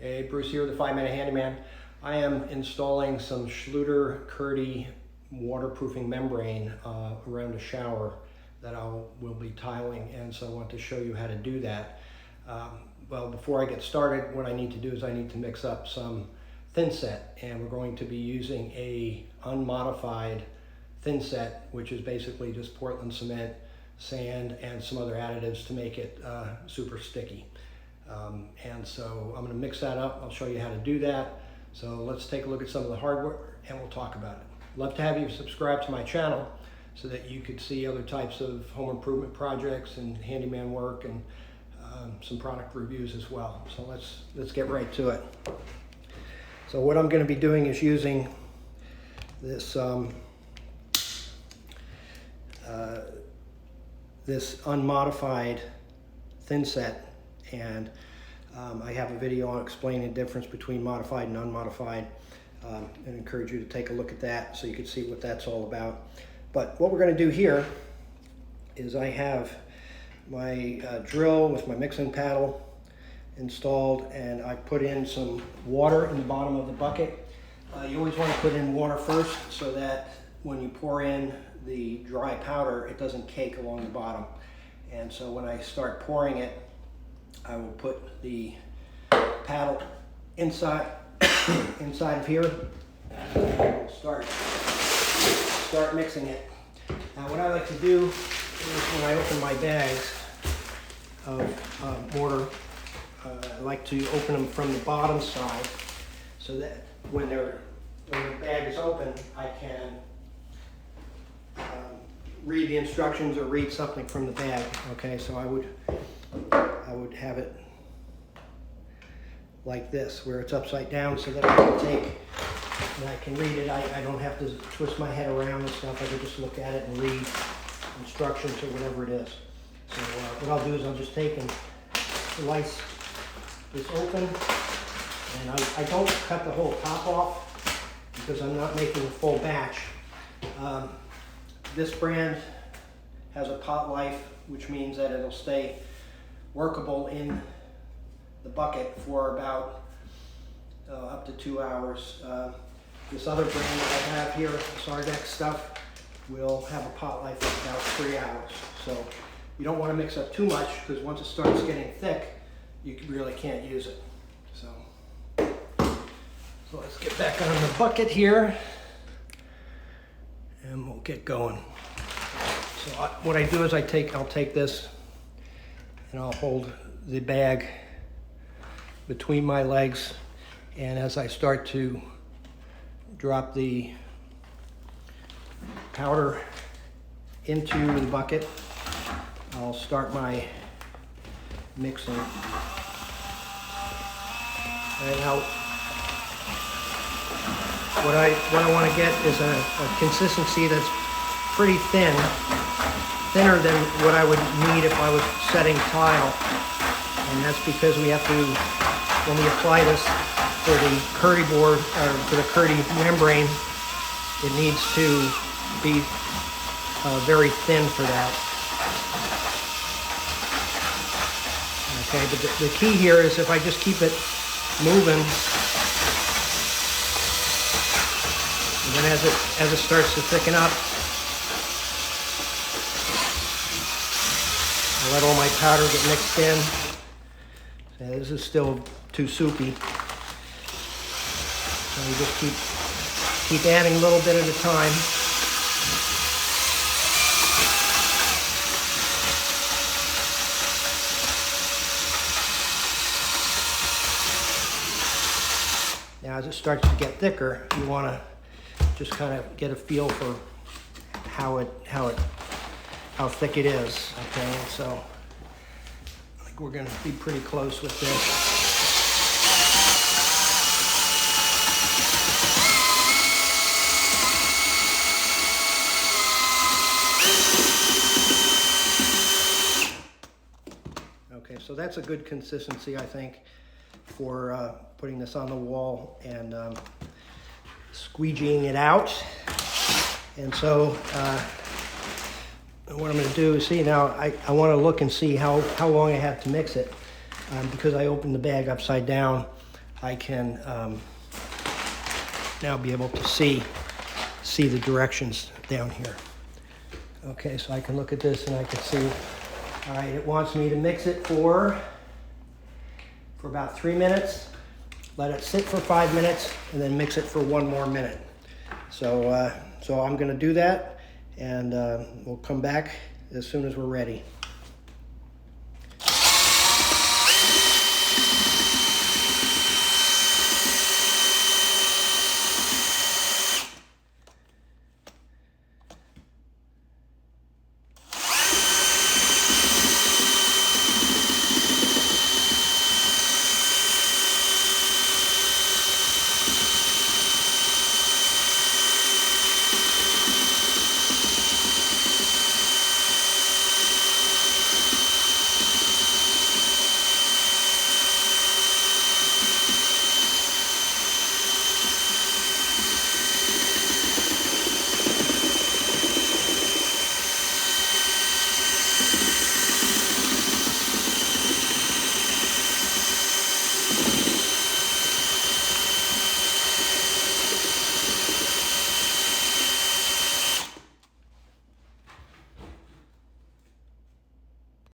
Hey, Bruce here, the 5-Minute Handyman. I am installing some Schluter-Kerdi waterproofing membrane around a shower that will be tiling, and so I want to show you how to do that. Well, before I get started, what I need to do is I need to mix up some Thinset, and we're going to be using a unmodified Thinset, which is basically just Portland cement, sand, and some other additives to make it super sticky. And so I'm going to mix that up. I'll show you how to do that. So let's take a look at some of the hardware and we'll talk about it. Love to have you subscribe to my channel so that you could see other types of home improvement projects and handyman work and some product reviews as well. So let's get right to it. So what I'm going to be doing is using this this unmodified Thinset, and I have a video on explaining the difference between modified and unmodified, and encourage you to take a look at that so you can see what that's all about. But what we're going to do here is I have my drill with my mixing paddle installed, and I put in some water in the bottom of the bucket. You always want to put in water first so that when you pour in the dry powder, it doesn't cake along the bottom. And so when I start pouring it, I will put the paddle inside of here and start mixing it. Now what I like to do is when I open my bags of mortar, I like to open them from the bottom side so that when the bag is open, I can read the instructions or read something from the bag. Okay, so I would have it like this, where it's upside down, so that I can take and I can read it. I don't have to twist my head around and stuff. I can just look at it and read instructions or whatever it is. So what I'll do is I'll just take and slice this open, and I don't cut the whole top off because I'm not making a full batch. This brand has a pot life, which means that it'll stay workable in the bucket for about up to 2 hours. This other brand that I have here, Sardex stuff, will have a pot life of about 3 hours. So you don't want to mix up too much, because once it starts getting thick, you really can't use it. So let's get back on the bucket here, and we'll get going. So what I do is I'll take this and I'll hold the bag between my legs, and as I start to drop the powder into the bucket, I'll start my mixing. And now what I want to get is a consistency that's pretty thin, thinner than what I would need if I was setting tile. And that's because we have to, when we apply this for the Kerdi board, or for the Kerdi membrane, it needs to be very thin for that. Okay, but the key here is if I just keep it moving, and then as it starts to thicken up, I let all my powder get mixed in. So this is still too soupy. So you just keep adding a little bit at a time. Now as it starts to get thicker, you want to just kind of get a feel for how thick it is. Okay, so I think we're going to be pretty close with this. Okay, so that's a good consistency, I think, for putting this on the wall and squeegeeing it out. And so what I'm going to do is see now, I want to look and see how long I have to mix it. Because I opened the bag upside down, I can now be able to see the directions down here. Okay, so I can look at this and I can see, all right, it wants me to mix it for about 3 minutes, let it sit for 5 minutes, and then mix it for 1 more minute. So I'm gonna do that, and we'll come back as soon as we're ready.